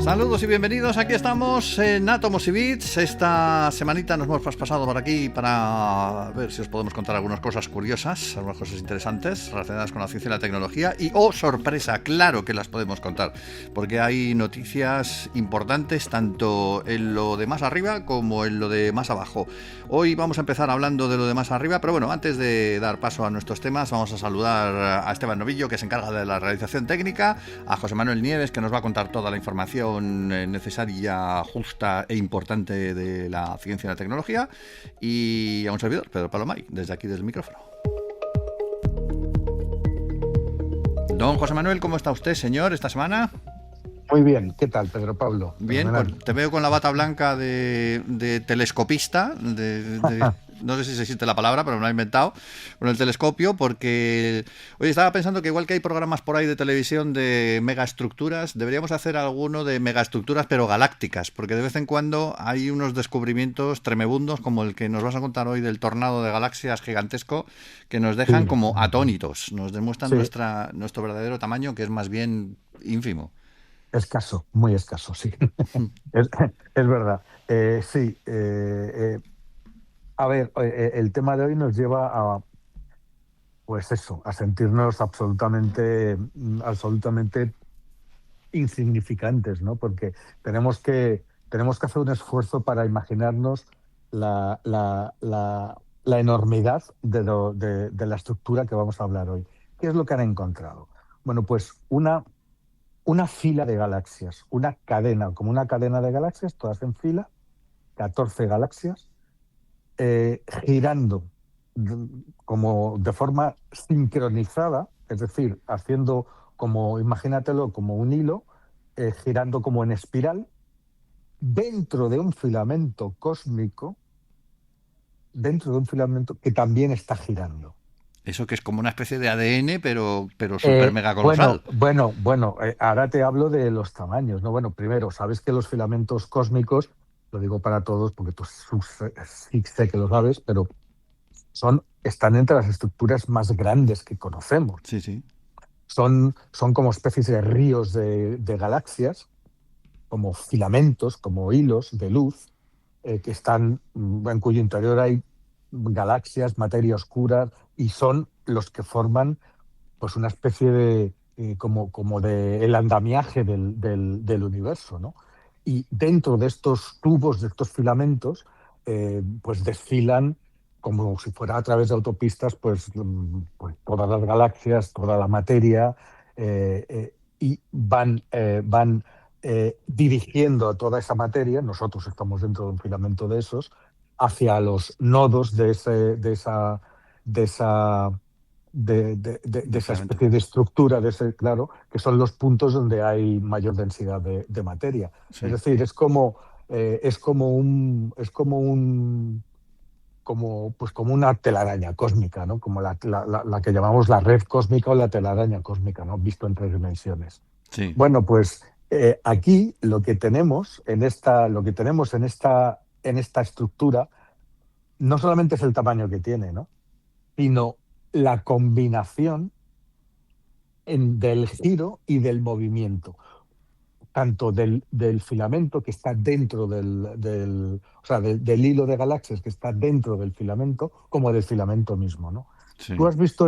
Saludos y bienvenidos, aquí estamos en Átomos y Bits. Esta semanita nos hemos pasado por aquí para ver si os podemos contar algunas cosas curiosas, algunas cosas interesantes relacionadas con la ciencia y la tecnología. Y sorpresa, claro que las podemos contar, porque hay noticias importantes tanto en lo de más arriba como en lo de más abajo. Hoy vamos a empezar hablando de lo de más arriba, pero bueno, antes de dar paso a nuestros temas, vamos a saludar a Esteban Novillo, que se encarga de la realización técnica, a José Manuel Nieves, que nos va a contar toda la información necesaria, justa e importante de la ciencia y la tecnología, y a un servidor, Pedro Palomay, desde aquí del micrófono. Don José Manuel, ¿cómo está usted, señor, esta semana? Muy bien, ¿qué tal, Pedro Pablo? Bien, te veo con la bata blanca de telescopista, no sé si se existe la palabra, pero me la he inventado, con el telescopio, porque oye, estaba pensando que igual que hay programas por ahí de televisión de megaestructuras, deberíamos hacer alguno de megaestructuras pero galácticas, porque de vez en cuando hay unos descubrimientos tremebundos como el que nos vas a contar hoy del tornado de galaxias gigantesco, que nos dejan como atónitos, nos demuestran nuestro verdadero tamaño, que es más bien ínfimo. Escaso, muy escaso, sí. Es verdad. A ver, el tema de hoy nos lleva a, pues eso, a sentirnos absolutamente insignificantes, ¿no? Porque tenemos que hacer un esfuerzo para imaginarnos la enormidad de la estructura que vamos a hablar hoy. ¿Qué es lo que han encontrado? Bueno, pues una fila de galaxias, como una cadena de galaxias, todas en fila, 14 galaxias, girando como de forma sincronizada, es decir, haciendo como, imagínatelo, como un hilo, girando como en espiral, dentro de un filamento cósmico, dentro de un filamento que también está girando. Eso que es como una especie de ADN, pero súper mega colosal. Ahora te hablo de los tamaños, ¿no? Bueno, primero, sabes que los filamentos cósmicos, lo digo para todos porque tú sí sé que lo sabes, pero están entre las estructuras más grandes que conocemos. Sí, sí. Son como especies de ríos de galaxias, como filamentos, como hilos de luz, que están, en cuyo interior hay galaxias, materia oscura, y son los que forman pues una especie de como de el andamiaje del universo, ¿no? Y dentro de estos tubos, de estos filamentos, pues desfilan como si fuera a través de autopistas, pues todas las galaxias, toda la materia, y van dirigiendo toda esa materia. Nosotros estamos dentro de un filamento de esos, hacia los nodos de esa especie de estructura, claro, que son los puntos donde hay mayor densidad de materia. Sí. Es decir, es como una telaraña cósmica, ¿no? Como la que llamamos la red cósmica o la telaraña cósmica, ¿no? Visto en 3 dimensiones. Sí. Bueno, pues aquí lo que tenemos en esta estructura no solamente es el tamaño que tiene, ¿no? Sino la combinación del giro y del movimiento, tanto del filamento que está dentro del hilo de galaxias que está dentro del filamento, como del filamento mismo, ¿no? Sí. ¿Tú has visto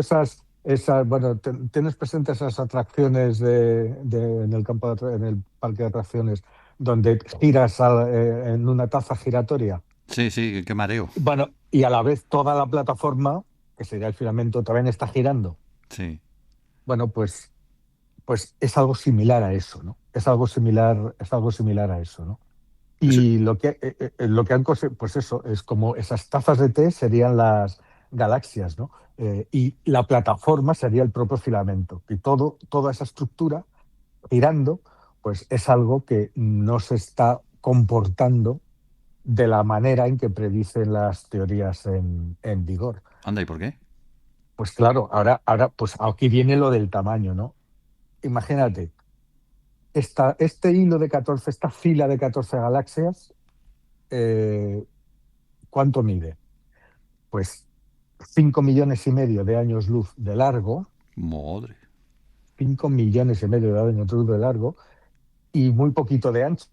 tienes presentes esas atracciones en el parque de atracciones donde giras en una taza giratoria? Sí, qué mareo. Bueno, y a la vez toda la plataforma, que sería el filamento, también está girando. Sí. Bueno, pues es algo similar a eso, ¿no? Es algo similar a eso, ¿no? Y lo que han conseguido, pues eso, es como esas tazas de té serían las galaxias, ¿no? Y la plataforma sería el propio filamento. Y toda esa estructura girando, pues es algo que no se está comportando de la manera en que predicen las teorías en vigor. Anda, ¿y por qué? Pues claro, ahora pues aquí viene lo del tamaño, ¿no? Imagínate, este hilo de 14, esta fila de 14 galaxias, ¿cuánto mide? Pues 5,5 millones de años luz de largo. Madre. 5,5 millones de años luz de largo. y muy poquito de ancho,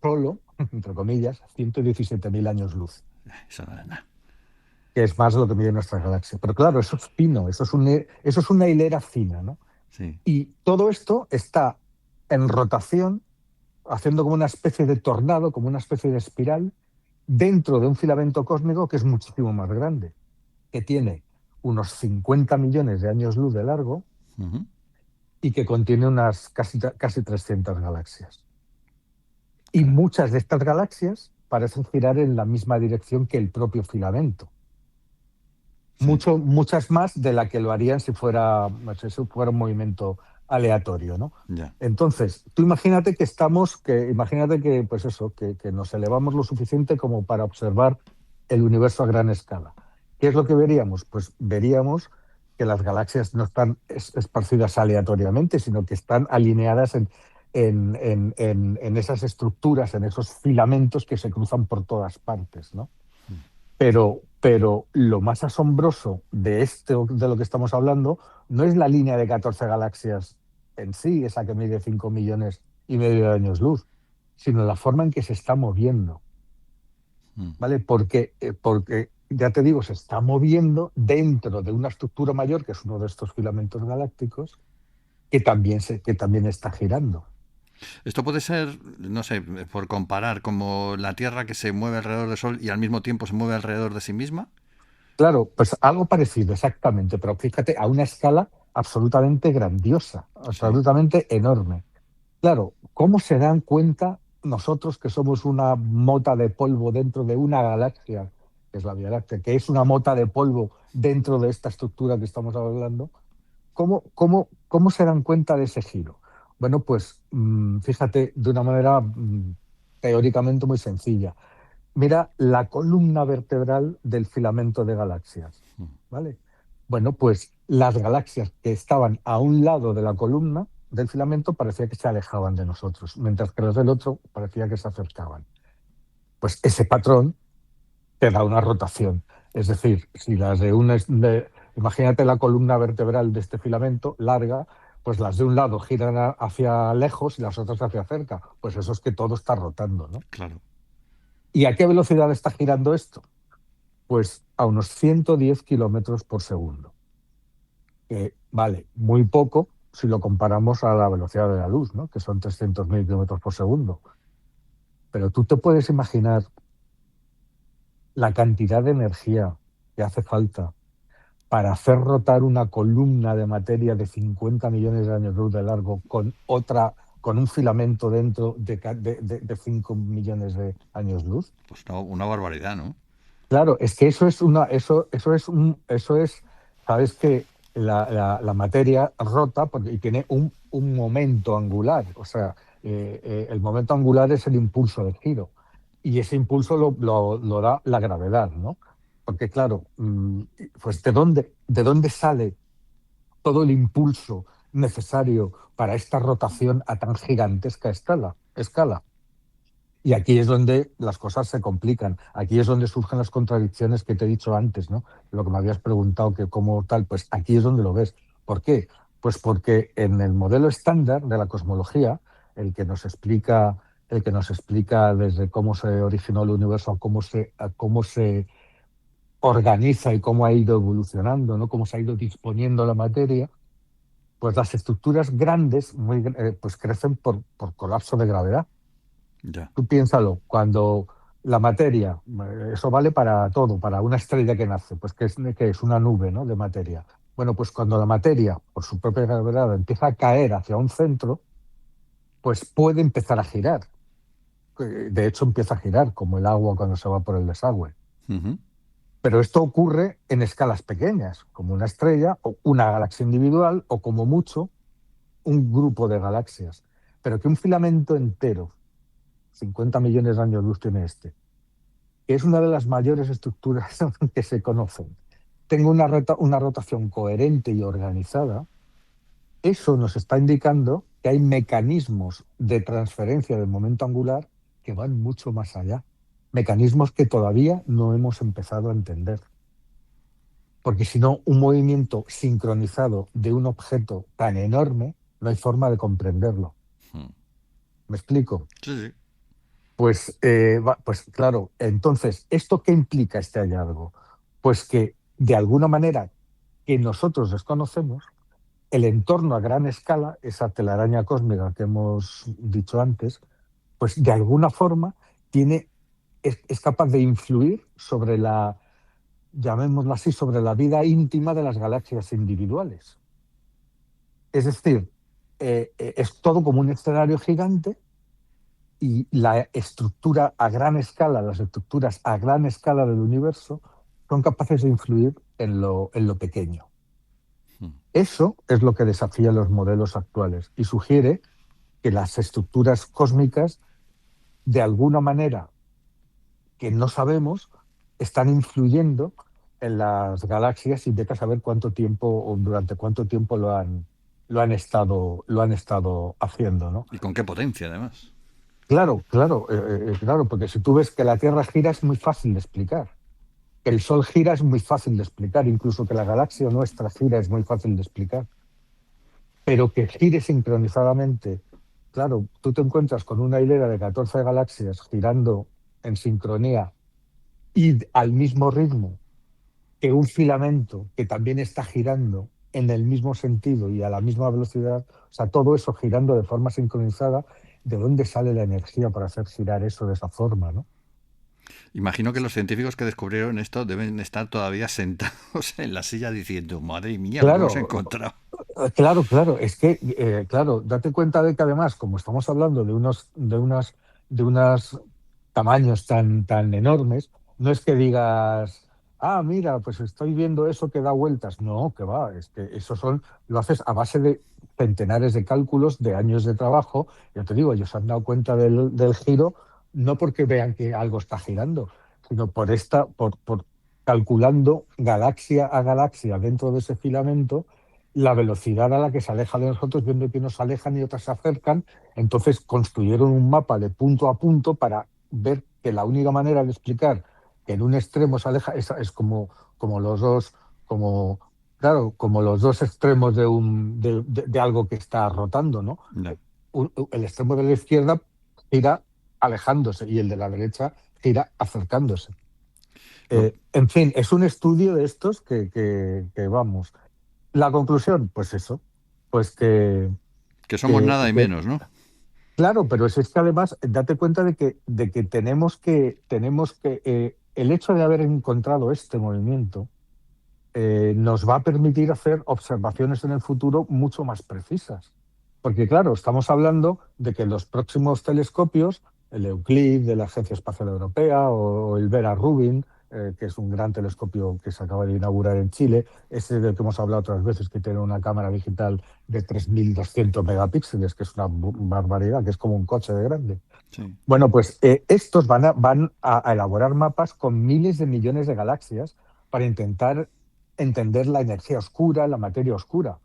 solo, entre comillas, 117.000 años luz, Eso no es nada. que es más de lo que mide nuestra galaxia. Pero claro, eso es fino, eso es una hilera fina, ¿no? Sí. Y todo esto está en rotación, haciendo como una especie de tornado, como una especie de espiral, dentro de un filamento cósmico que es muchísimo más grande, que tiene unos 50 millones de años luz de largo Ujú. y que contiene unas casi 300 galaxias. Y Claro. muchas de estas galaxias parecen girar en la misma dirección que el propio filamento. Sí. Muchas más de la que lo harían si fuera un movimiento aleatorio, ¿no? Ya. Entonces, tú imagínate que, pues eso, que nos elevamos lo suficiente como para observar el universo a gran escala. ¿Qué es lo que veríamos? Pues veríamos que las galaxias no están esparcidas aleatoriamente, sino que están alineadas en esas estructuras, en esos filamentos que se cruzan por todas partes, ¿no? Pero lo más asombroso de lo que estamos hablando no es la línea de 14 galaxias en sí, esa que mide 5,5 millones de años luz, sino la forma en que se está moviendo, Mm. ¿vale? Porque, ya te digo, se está moviendo dentro de una estructura mayor, que es uno de estos filamentos galácticos, que también está girando. Esto puede ser, no sé, por comparar, como la Tierra que se mueve alrededor del Sol y al mismo tiempo se mueve alrededor de sí misma. Claro, pues algo parecido, exactamente, pero fíjate, a una escala absolutamente grandiosa, Sí. absolutamente enorme. Claro, ¿cómo se dan cuenta nosotros que somos una mota de polvo dentro de una galaxia, que es la Vía Láctea, que es una mota de polvo dentro de esta estructura que estamos hablando? ¿Cómo se dan cuenta de ese giro? Bueno, pues fíjate, de una manera teóricamente muy sencilla. Mira la columna vertebral del filamento de galaxias, Mm. ¿vale? Bueno, pues las galaxias que estaban a un lado de la columna del filamento parecía que se alejaban de nosotros, mientras que las del otro parecía que se acercaban. Pues ese patrón te da una rotación. Es decir, si las de una, imagínate la columna vertebral de este filamento larga, pues las de un lado giran hacia lejos y las otras hacia cerca. Pues eso es que todo está rotando, ¿no? Claro. ¿Y a qué velocidad está girando esto? Pues a unos 110 kilómetros por segundo. Que vale, muy poco si lo comparamos a la velocidad de la luz, ¿no? Que son 300.000 kilómetros por segundo. Pero tú te puedes imaginar la cantidad de energía que hace falta para hacer rotar una columna de materia de 50 millones de años luz de largo con un filamento dentro de 5 millones de años luz. Pues no, una barbaridad, ¿no? Claro, es que eso es, sabes que la materia rota y tiene un momento angular, o sea, el momento angular es el impulso del giro y ese impulso lo da la gravedad, ¿no? Porque claro, pues ¿de dónde sale todo el impulso necesario para esta rotación a tan gigantesca escala? Y aquí es donde las cosas se complican. Aquí es donde surgen las contradicciones que te he dicho antes, ¿no? Lo que me habías preguntado que cómo tal, pues aquí es donde lo ves. ¿Por qué? Pues porque en el modelo estándar de la cosmología, el que nos explica desde cómo se originó el universo a cómo se organiza y cómo ha ido evolucionando, ¿no? Cómo se ha ido disponiendo la materia, pues las estructuras grandes pues crecen por colapso de gravedad. Ya. Tú piénsalo, cuando la materia, eso vale para todo, para una estrella que nace, pues que es una nube, ¿no?, de materia. Bueno, pues cuando la materia, por su propia gravedad, empieza a caer hacia un centro, pues puede empezar a girar. De hecho, empieza a girar, como el agua cuando se va por el desagüe. Ujú. Pero esto ocurre en escalas pequeñas, como una estrella o una galaxia individual o como mucho un grupo de galaxias. Pero que un filamento entero, 50 millones de años luz tiene este, que es una de las mayores estructuras que se conocen, tenga una rotación coherente y organizada, eso nos está indicando que hay mecanismos de transferencia del momento angular que van mucho más allá. Mecanismos que todavía no hemos empezado a entender. Porque si no, un movimiento sincronizado de un objeto tan enorme, no hay forma de comprenderlo. Mm. ¿Me explico? Sí, sí. Pues claro, entonces, ¿esto qué implica este hallazgo? Pues que de alguna manera que nosotros desconocemos, el entorno a gran escala, esa telaraña cósmica que hemos dicho antes, pues de alguna forma tiene, es capaz de influir sobre la, llamémoslo así, sobre la vida íntima de las galaxias individuales. Es decir, es todo como un escenario gigante y la estructura a gran escala, las estructuras a gran escala del universo son capaces de influir en lo pequeño. Eso es lo que desafía los modelos actuales y sugiere que las estructuras cósmicas, de alguna manera que no sabemos, están influyendo en las galaxias y vete a saber cuánto tiempo o durante cuánto tiempo lo han estado haciendo, ¿no? ¿Y con qué potencia, además? Claro, claro, claro, porque si tú ves que la Tierra gira es muy fácil de explicar, que el Sol gira es muy fácil de explicar, incluso que la galaxia nuestra gira es muy fácil de explicar, pero que gire sincronizadamente. Claro, tú te encuentras con una hilera de 14 galaxias girando en sincronía y al mismo ritmo que un filamento que también está girando en el mismo sentido y a la misma velocidad, o sea, todo eso girando de forma sincronizada, ¿de dónde sale la energía para hacer girar eso de esa forma, ¿no? Imagino que los científicos que descubrieron esto deben estar todavía sentados en la silla diciendo, madre mía, lo que hemos Claro, encontrado. claro, claro, es que, claro, date cuenta de que además, como estamos hablando de unos tamaños tan enormes, no es que digas, ah, mira, pues estoy viendo eso que da vueltas. No, que va, es que lo haces a base de centenares de cálculos, de años de trabajo. Yo te digo, ellos se han dado cuenta del giro, no porque vean que algo está girando, sino por calculando galaxia a galaxia dentro de ese filamento la velocidad a la que se aleja de nosotros, viendo que unos se alejan y otras se acercan. Entonces construyeron un mapa de punto a punto para ver que la única manera de explicar que en un extremo se aleja es como los dos, como, claro, como los dos extremos de algo que está rotando, ¿no? No, El extremo de la izquierda gira alejándose y el de la derecha gira acercándose. lo, En fin, es un estudio de estos que vamos. La conclusión, pues eso, pues que somos que, nada y que- menos, ¿no? claro, pero es que además date cuenta de que tenemos que el hecho de haber encontrado este movimiento nos va a permitir hacer observaciones en el futuro mucho más precisas. Porque claro, estamos hablando de que los próximos telescopios, el Euclid de la Agencia Espacial Europea o el Vera Rubin, que es un gran telescopio que se acaba de inaugurar en Chile, ese del que hemos hablado otras veces, que tiene una cámara digital de 3.200 megapíxeles, que es una barbaridad, que es como un coche de grande. Sí. Bueno, pues estos van a elaborar mapas con miles de millones de galaxias para intentar entender la energía oscura, la materia oscura,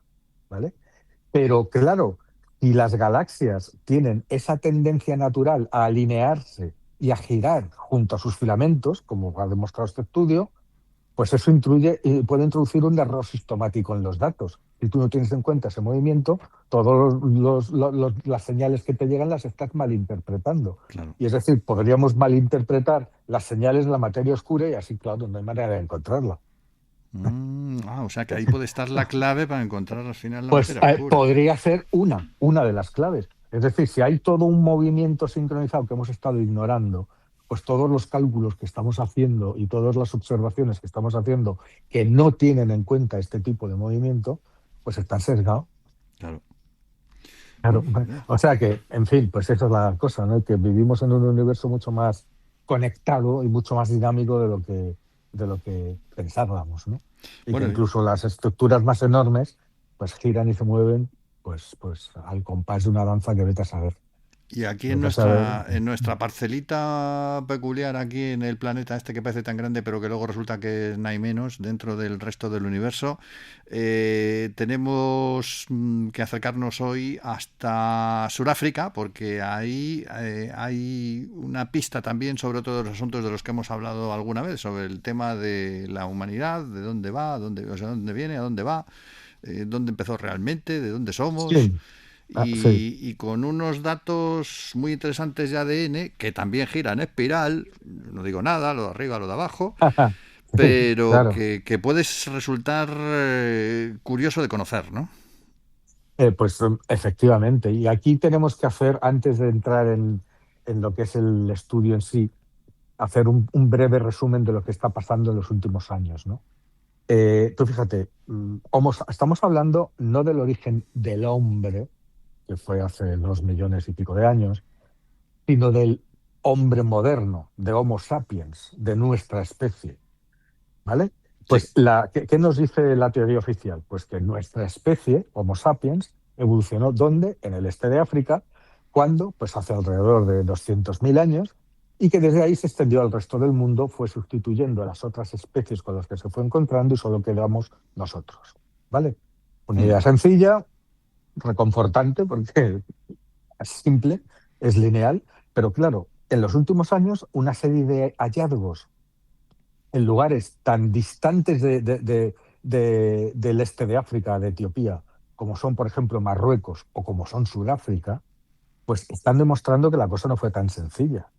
¿vale? Pero claro, si las galaxias tienen esa tendencia natural a alinearse y a girar junto a sus filamentos, como ha demostrado este estudio, pues eso puede introducir un error sistemático en los datos. Si tú no tienes en cuenta ese movimiento, todas las señales que te llegan las estás malinterpretando. Claro. Y es decir, podríamos malinterpretar las señales de la materia oscura y así, claro, no hay manera de encontrarla. O sea que ahí puede estar la clave para encontrar al final la Pues materia oscura. podría ser una de las claves. Es decir, si hay todo un movimiento sincronizado que hemos estado ignorando, pues todos los cálculos que estamos haciendo y todas las observaciones que estamos haciendo que no tienen en cuenta este tipo de movimiento, pues están sesgados. Claro. Claro. Joder. O sea que, en fin, pues esa es la cosa, ¿no? Que vivimos en un universo mucho más conectado y mucho más dinámico de lo que pensábamos, ¿no? Y que Bueno, incluso las estructuras más enormes pues giran y se mueven pues al compás de una danza que vete a saber. y aquí Vete a saber. en nuestra parcelita peculiar, aquí en el planeta este que parece tan grande, pero que luego resulta que es nada y menos dentro del resto del universo, tenemos que acercarnos hoy hasta Sudáfrica, porque ahí hay una pista también sobre todos los asuntos de los que hemos hablado alguna vez, sobre el tema de la humanidad, de dónde va, dónde, o sea, dónde viene, a dónde va, dónde empezó realmente, de dónde somos. Sí, Sí. y con unos datos muy interesantes de ADN que también giran en espiral, no digo nada, lo de arriba, lo de abajo, Sí, pero claro. que puede resultar curioso de conocer, ¿no? Pues efectivamente. Y aquí tenemos que hacer, antes de entrar en lo que es el estudio en sí, hacer un breve resumen de lo que está pasando en los últimos años, ¿no? Tú fíjate, estamos hablando no del origen del hombre, que fue hace 2 millones y pico de años, sino del hombre moderno, de Homo sapiens, de nuestra especie, ¿vale? Sí. Pues, ¿qué nos dice la teoría oficial? Pues que nuestra especie, Homo sapiens, evolucionó ¿dónde? En el este de África, cuando, pues hace alrededor de 200.000 años, y que desde ahí se extendió al resto del mundo, fue sustituyendo a las otras especies con las que se fue encontrando y solo quedamos nosotros, ¿vale? Una Mm. idea sencilla, reconfortante, porque es simple, es lineal, pero claro, en los últimos años una serie de hallazgos en lugares tan distantes del este de África, de Etiopía, como son, por ejemplo, Marruecos o como son Sudáfrica, pues están demostrando que la cosa no fue tan sencilla.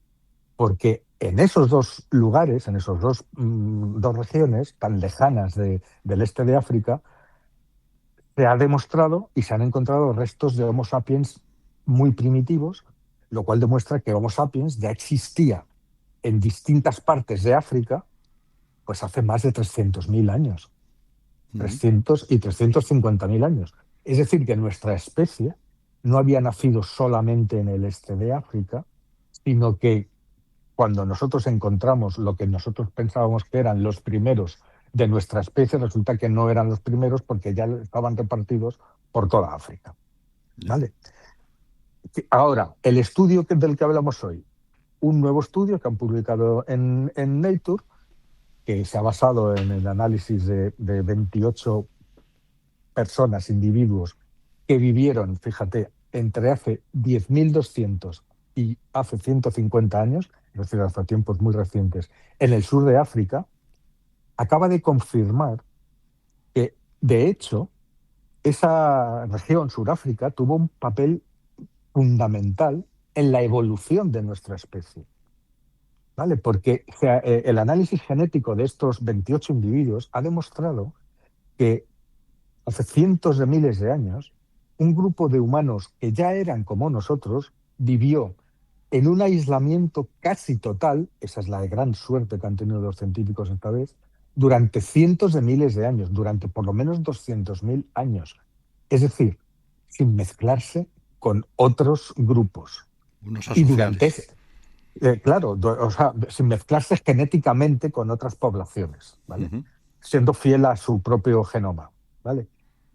Porque en esos dos lugares, en esos dos regiones tan lejanas del este de África, se ha demostrado y se han encontrado restos de Homo sapiens muy primitivos, lo cual demuestra que Homo sapiens ya existía en distintas partes de África, pues hace más de 300.000 años, Mm. 300 y 350.000 años. Es decir, que nuestra especie no había nacido solamente en el este de África, sino que cuando nosotros encontramos lo que nosotros pensábamos que eran los primeros de nuestra especie, resulta que no eran los primeros porque ya estaban repartidos por toda África. Ya. ¿Vale? Ahora, el estudio del que hablamos hoy, un nuevo estudio que han publicado en Nature, que se ha basado en el análisis de 28 personas, individuos, que vivieron, fíjate, entre hace 10.200 y hace 150 años, es decir, hasta tiempos muy recientes, en el sur de África, acaba de confirmar que, de hecho, esa región, Suráfrica, tuvo un papel fundamental en la evolución de nuestra especie, ¿vale? Porque o sea, el análisis genético de estos 28 individuos ha demostrado que hace cientos de miles de años, un grupo de humanos que ya eran como nosotros vivió en un aislamiento casi total, esa es la gran suerte que han tenido los científicos esta vez, durante cientos de miles de años, durante por lo menos 200.000 años. Es decir, sin mezclarse con otros grupos. Unos Y durante asociales. ese, claro, o sea, sin mezclarse genéticamente con otras poblaciones, ¿vale? Ujú. Siendo fiel a su propio genoma, ¿vale?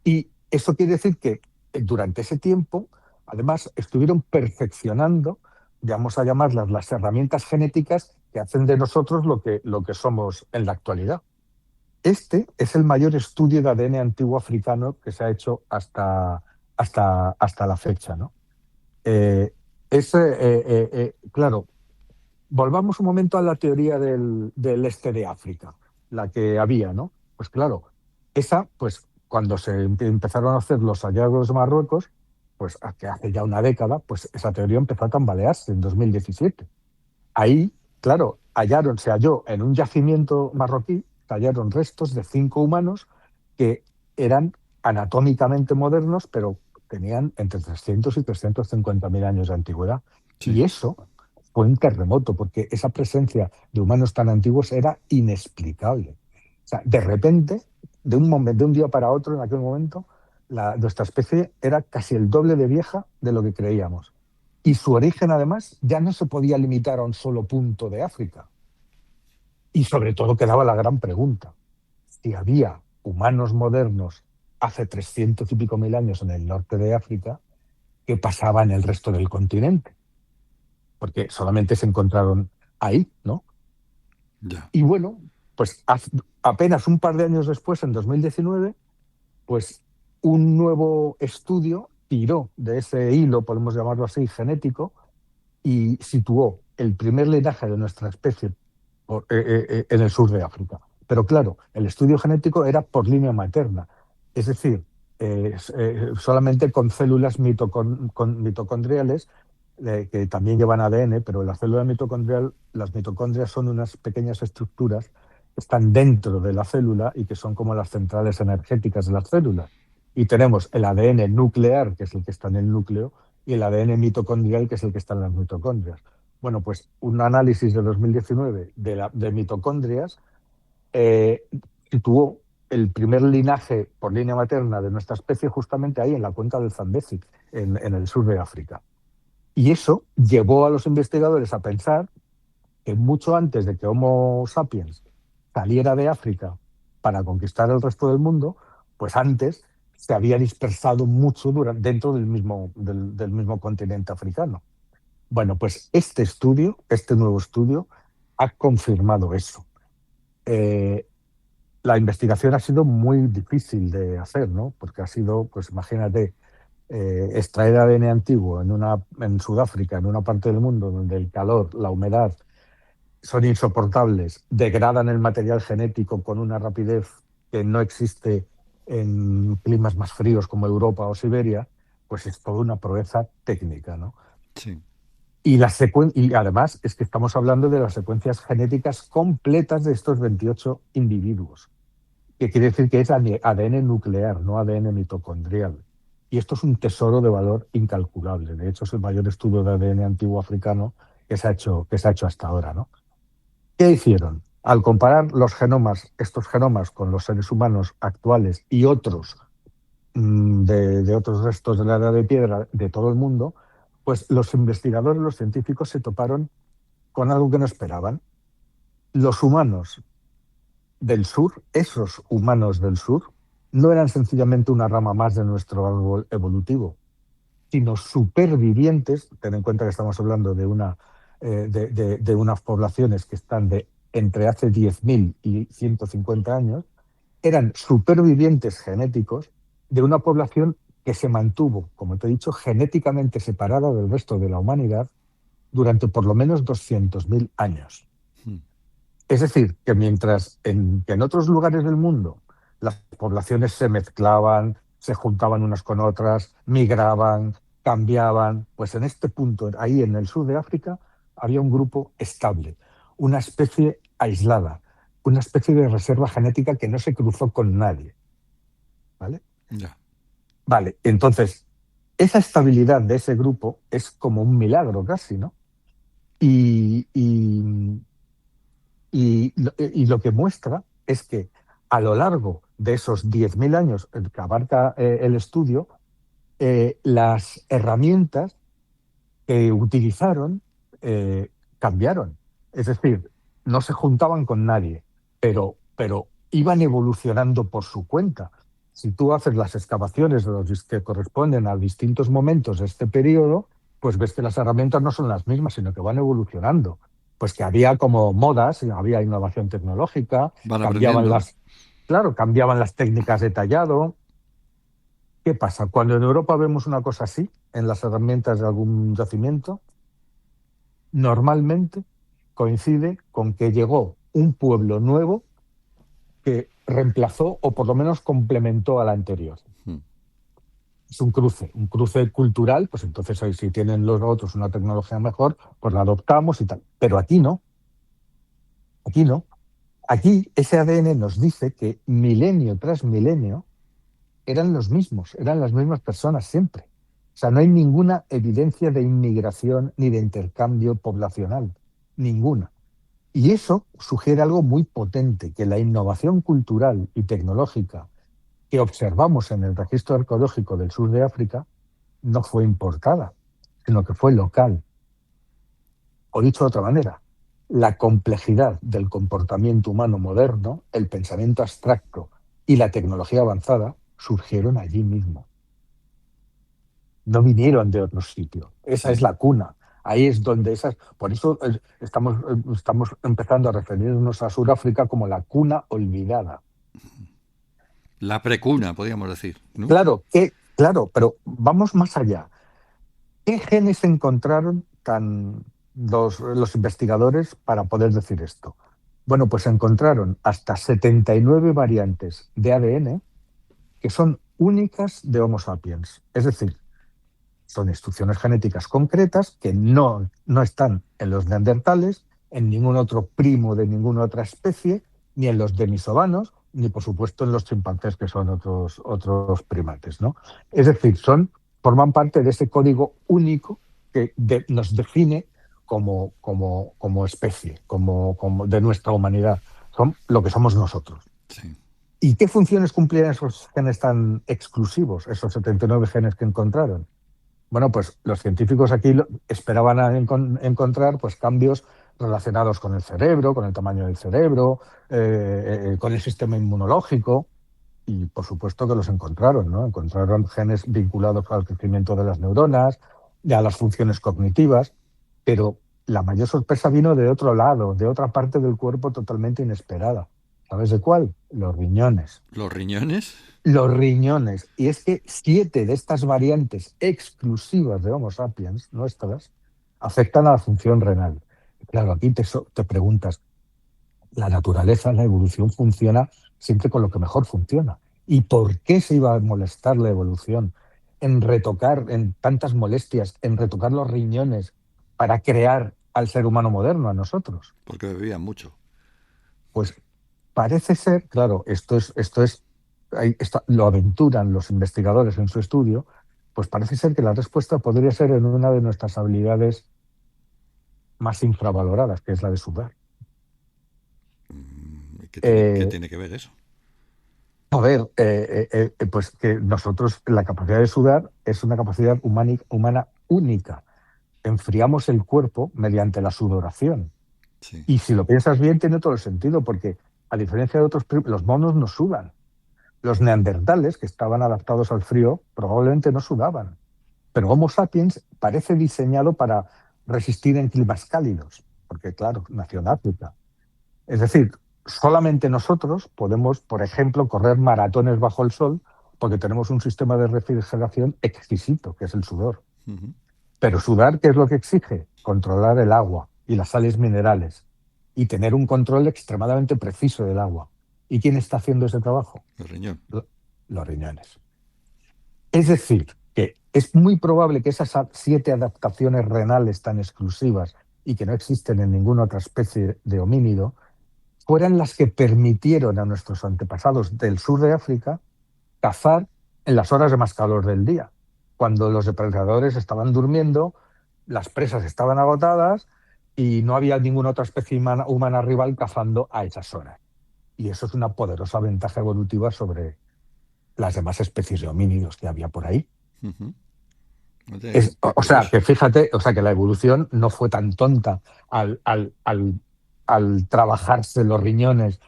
Y eso quiere decir que durante ese tiempo, además, estuvieron perfeccionando, vamos a llamarlas las herramientas genéticas que hacen de nosotros lo que somos en la actualidad. Este es el mayor estudio de ADN antiguo africano que se ha hecho hasta la fecha, ¿no? Eh, claro, volvamos un momento a la teoría del este de África, la que había, ¿no? Pues claro, esa, pues cuando se empezaron a hacer los hallazgos de Marruecos, pues que hace ya una década, pues esa teoría empezó a tambalearse en 2017. Ahí, claro, se halló en un yacimiento marroquí, se hallaron restos de 5 humanos que eran anatómicamente modernos, pero tenían entre 300 y 350.000 años de antigüedad. Sí. Y eso fue un terremoto, porque esa presencia de humanos tan antiguos era inexplicable. O sea, de repente, de un día para otro, en aquel momento, nuestra especie era casi el doble de vieja de lo que creíamos. Y su origen, además, ya no se podía limitar a un solo punto de África. Y sobre todo quedaba la gran pregunta: si había humanos modernos hace 300 y pico mil años en el norte de África, ¿qué pasaba en el resto del continente? Porque solamente se encontraron ahí, ¿no? Ya. Y bueno, pues apenas un par de años después, en 2019, pues un nuevo estudio tiró de ese hilo, podemos llamarlo así, genético, y situó el primer linaje de nuestra especie en el sur de África. Pero claro, el estudio genético era por línea materna. Es decir, solamente con células mitocondriales que también llevan ADN, pero la célula mitocondrial, las mitocondrias son unas pequeñas estructuras que están dentro de la célula y que son como las centrales energéticas de las células. Y tenemos el ADN nuclear, que es el que está en el núcleo, y el ADN mitocondrial, que es el que está en las mitocondrias. Bueno, pues un análisis de 2019 de mitocondrias situó el primer linaje por línea materna de nuestra especie justamente ahí, en la cuenca del Zambezi, en el sur de África. Y eso llevó a los investigadores a pensar que mucho antes de que Homo sapiens saliera de África para conquistar el resto del mundo, pues antes se había dispersado mucho dentro del mismo continente africano. Bueno, pues este nuevo estudio, ha confirmado eso. La investigación ha sido muy difícil de hacer, ¿no? Porque ha sido, pues imagínate, extraer ADN antiguo en Sudáfrica, en una parte del mundo donde el calor, la humedad son insoportables, degradan el material genético con una rapidez que no existe en climas más fríos como Europa o Siberia, pues es toda una proeza técnica, ¿no? Sí. Y además es que estamos hablando de las secuencias genéticas completas de estos 28 individuos, que quiere decir que es ADN nuclear, no ADN mitocondrial. Y esto es un tesoro de valor incalculable. De hecho, es el mayor estudio de ADN antiguo africano que se ha hecho hasta ahora, ¿no? ¿Qué hicieron? Al comparar estos genomas con los seres humanos actuales y otros de otros restos de la edad de piedra de todo el mundo, pues los investigadores, los científicos se toparon con algo que no esperaban. Los humanos del sur, esos humanos del sur, no eran sencillamente una rama más de nuestro árbol evolutivo, sino supervivientes. Ten en cuenta que estamos hablando de unas poblaciones que están de entre hace 10.000 y 150 años, eran supervivientes genéticos de una población que se mantuvo, como te he dicho, genéticamente separada del resto de la humanidad durante por lo menos 200.000 años. Es decir, que mientras que en otros lugares del mundo las poblaciones se mezclaban, se juntaban unas con otras, migraban, cambiaban, pues en este punto, ahí en el sur de África, había un grupo estable, una especie aislada, una especie de reserva genética que no se cruzó con nadie. ¿Vale? Ya. Vale, entonces, esa estabilidad de ese grupo es como un milagro casi, ¿no? Y, y, y lo que muestra es que a lo largo de esos 10.000 años que abarca el estudio, las herramientas que utilizaron cambiaron. Es decir, no se juntaban con nadie, pero iban evolucionando por su cuenta. Si tú haces las excavaciones de los que corresponden a distintos momentos de este periodo, pues ves que las herramientas no son las mismas, sino que van evolucionando. Pues que había como modas, había innovación tecnológica, Van aprendiendo. cambiaban las técnicas de tallado. ¿Qué pasa? Cuando en Europa vemos una cosa así, en las herramientas de algún yacimiento, normalmente coincide con que llegó un pueblo nuevo que reemplazó o por lo menos complementó al anterior. Es un cruce cultural, pues entonces si tienen los otros una tecnología mejor, pues la adoptamos y tal. Pero aquí no. Aquí no. Aquí ese ADN nos dice que milenio tras milenio eran los mismos, eran las mismas personas siempre. O sea, no hay ninguna evidencia de inmigración ni de intercambio poblacional, ninguna. Y eso sugiere algo muy potente, que la innovación cultural y tecnológica que observamos en el registro arqueológico del sur de África no fue importada, sino que fue local. O dicho de otra manera, la complejidad del comportamiento humano moderno, el pensamiento abstracto y la tecnología avanzada surgieron allí mismo. No vinieron de otro sitio. Esa es la cuna. Ahí es donde por eso estamos empezando a referirnos a Sudáfrica como la cuna olvidada. La precuna, podríamos decir, ¿no? Claro, pero vamos más allá. ¿Qué genes encontraron los investigadores para poder decir esto? Bueno, pues encontraron hasta 79 variantes de ADN que son únicas de Homo sapiens. Es decir, son instrucciones genéticas concretas que no están en los neandertales, en ningún otro primo de ninguna otra especie, ni en los denisovanos, ni por supuesto en los chimpancés, que son otros primates, ¿no? Es decir, forman parte de ese código único que nos define como especie, como de nuestra humanidad. Son lo que somos nosotros. Sí. ¿Y qué funciones cumplían esos genes tan exclusivos, esos 79 genes que encontraron? Bueno, pues los científicos aquí esperaban encontrar pues, cambios relacionados con el cerebro, con el tamaño del cerebro, con el sistema inmunológico, y por supuesto que los encontraron, ¿no? Encontraron genes vinculados al crecimiento de las neuronas y a las funciones cognitivas, pero la mayor sorpresa vino de otro lado, de otra parte del cuerpo totalmente inesperada. ¿Sabes de cuál? Los riñones. ¿Los riñones? Los riñones. Y es que 7 de estas variantes exclusivas de Homo sapiens, nuestras, afectan a la función renal. Claro, aquí te preguntas, la naturaleza, la evolución funciona siempre con lo que mejor funciona. ¿Y por qué se iba a molestar la evolución en retocar, en tantas molestias, en retocar los riñones para crear al ser humano moderno, a nosotros? Porque bebían mucho. Pues parece ser, claro, lo aventuran los investigadores en su estudio, pues parece ser que la respuesta podría ser en una de nuestras habilidades más infravaloradas, que es la de sudar. ¿Qué tiene que ver eso? A ver, pues que nosotros, la capacidad de sudar es una capacidad humana única. Enfriamos el cuerpo mediante la sudoración. Sí. Y si lo piensas bien, tiene todo el sentido, porque a diferencia de otros, los monos no sudan. Los neandertales, que estaban adaptados al frío, probablemente no sudaban. Pero Homo sapiens parece diseñado para resistir en climas cálidos, porque claro, nació en África. Es decir, solamente nosotros podemos, por ejemplo, correr maratones bajo el sol porque tenemos un sistema de refrigeración exquisito, que es el sudor. Uh-huh. Pero sudar, ¿qué es lo que exige? Controlar el agua y las sales minerales y tener un control extremadamente preciso del agua. ¿Y quién está haciendo ese trabajo? El riñón. Los riñones. Es decir, que es muy probable que esas 7 adaptaciones renales tan exclusivas y que no existen en ninguna otra especie de homínido fueran las que permitieron a nuestros antepasados del sur de África cazar en las horas de más calor del día, cuando los depredadores estaban durmiendo, las presas estaban agotadas y no había ninguna otra especie humana rival cazando a esas horas. Y eso es una poderosa ventaja evolutiva sobre las demás especies de homínidos que había por ahí. Uh-huh. O sea, que fíjate, o sea, que la evolución no fue tan tonta al trabajarse los riñones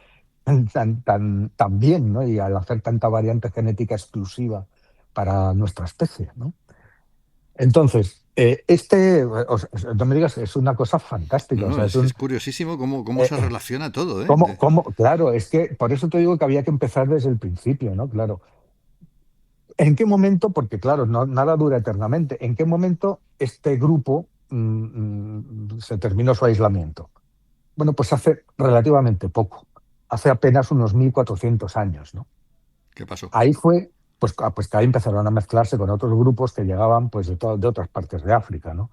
tan bien, ¿no? Y al hacer tanta variante genética exclusiva para nuestra especie, ¿no? Entonces, no me digas, es una cosa fantástica. No, O sea, es curiosísimo cómo se relaciona todo, ¿eh? Claro, es que por eso te digo que había que empezar desde el principio, ¿no? Claro. ¿En qué momento? Porque claro, nada dura eternamente. ¿En qué momento este grupo se terminó su aislamiento? Bueno, pues hace relativamente poco, hace apenas unos 1400 años, ¿no? ¿Qué pasó? Ahí fue, pues que ahí empezaron a mezclarse con otros grupos que llegaban pues de otras partes de África, ¿no?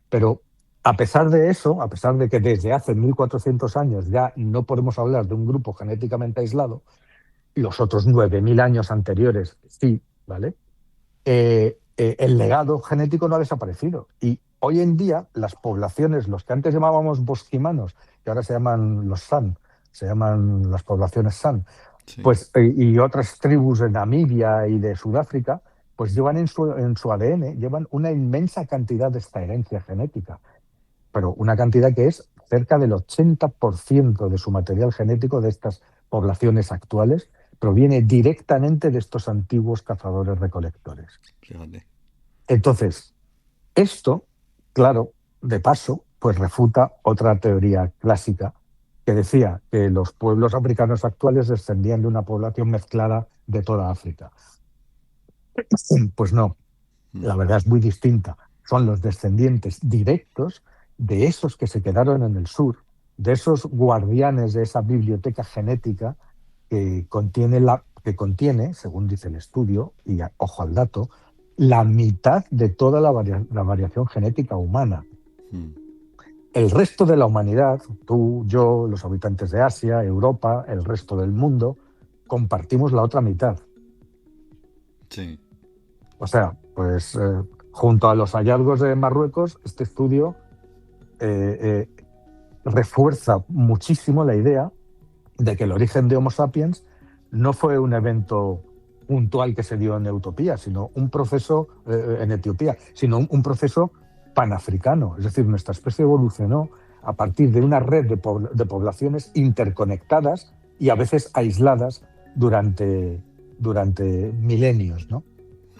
Pero a pesar de eso, a pesar de que desde hace 1400 años ya no podemos hablar de un grupo genéticamente aislado, los otros 9000 años anteriores sí, ¿vale? El legado genético no ha desaparecido. Y hoy en día las poblaciones, los que antes llamábamos bosquimanos, que ahora se llaman los San, se llaman las poblaciones San, Sí. pues, y otras tribus de Namibia y de Sudáfrica, pues llevan en su ADN, llevan una inmensa cantidad de esta herencia genética, pero una cantidad que es cerca del 80% de su material genético de estas poblaciones actuales proviene directamente de estos antiguos cazadores-recolectores. Fíjate. Entonces, esto, claro, de paso, pues refuta otra teoría clásica que decía que los pueblos africanos actuales descendían de una población mezclada de toda África. Pues no, la verdad es muy distinta. Son los descendientes directos de esos que se quedaron en el sur, de esos guardianes de esa biblioteca genética que que contiene, según dice el estudio, y ojo al dato, la mitad de toda la variación genética humana. El resto de la humanidad, tú, yo, los habitantes de Asia, Europa, el resto del mundo, compartimos la otra mitad. Sí. O sea, pues junto a los hallazgos de Marruecos, este estudio refuerza muchísimo la idea de que el origen de Homo sapiens no fue un evento puntual que se dio en Etiopía, sino un proceso un proceso panafricano. Es decir, nuestra especie evolucionó a partir de una red de poblaciones interconectadas y a veces aisladas durante milenios, ¿no?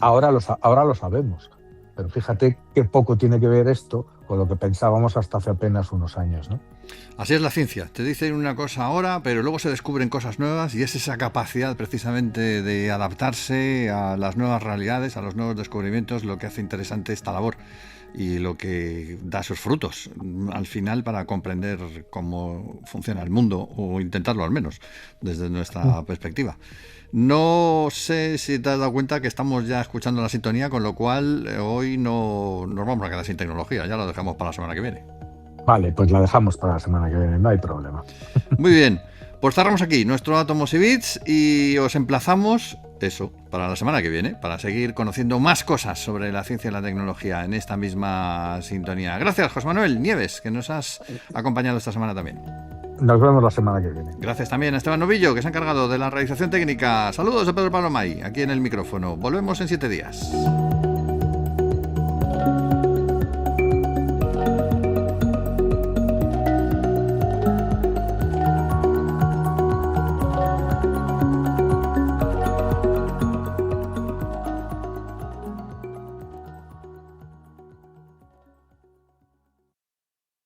Ahora lo sabemos, pero fíjate qué poco tiene que ver esto con lo que pensábamos hasta hace apenas unos años, ¿no? Así es la ciencia, te dicen una cosa ahora, pero luego se descubren cosas nuevas y es esa capacidad precisamente de adaptarse a las nuevas realidades, a los nuevos descubrimientos, lo que hace interesante esta labor y lo que da sus frutos al final para comprender cómo funciona el mundo, o intentarlo al menos, desde nuestra perspectiva. No sé si te has dado cuenta que estamos ya escuchando la sintonía, con lo cual hoy no nos vamos a quedar sin tecnología, ya lo dejamos para la semana que viene. Vale, pues la dejamos para la semana que viene, no hay problema. Muy bien, pues cerramos aquí nuestro Átomos y Bits y os emplazamos para la semana que viene, para seguir conociendo más cosas sobre la ciencia y la tecnología en esta misma sintonía. Gracias, José Manuel Nieves, que nos has acompañado esta semana también. Nos vemos la semana que viene. Gracias también a Esteban Novillo, que se ha encargado de la realización técnica. Saludos de Pedro Pablo May, aquí en el micrófono. Volvemos en 7 días.